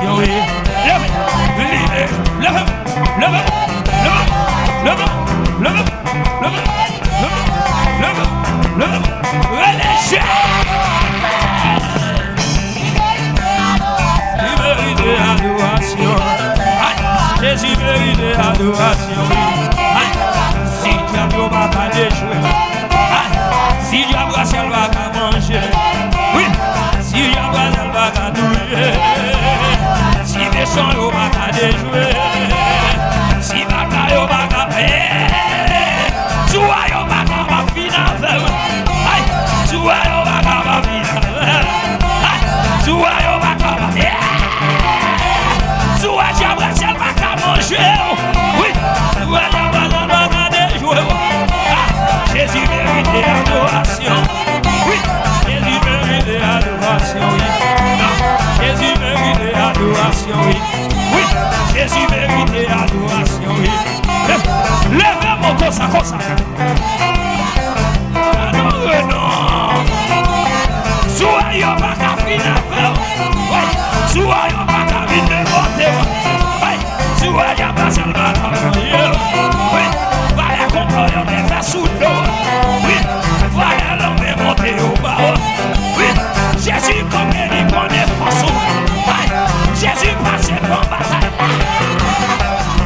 adoration, oui. Jésus mérite adoration. Si diable va pas déjouer, si diable va pas manger, oui, si diable va pas douiller, si méchant va pas déjouer, si bagaille va pas tu vois va pas finir, tu vois va pas finir, tu vois va pas finir, tu vois diable va pas manger, oui, tu vois diable va pas déjouer. Jésus mérite adoration. Oui, Jésus mérite adoration. Oui, Jésus mérite adoration. Oui, oui, Jésus mérite adoration. Oui, lève-moi comme ça, comme ça. Non, soyez pas qu'à finir. Oui, soyez pas qu'à finir. Oui, soyez pas seulement qu'à finir. Oui, voilà comment on est fait sous l'eau. Oui, voilà l'homme monté au bas. Oui, Jésus comme il connaît façon. Jésus passe pour bataille.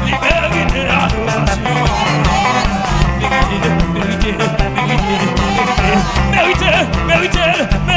Libérité l'adoration. Mérité, mérité, mérité, mérité, mérité, mérité.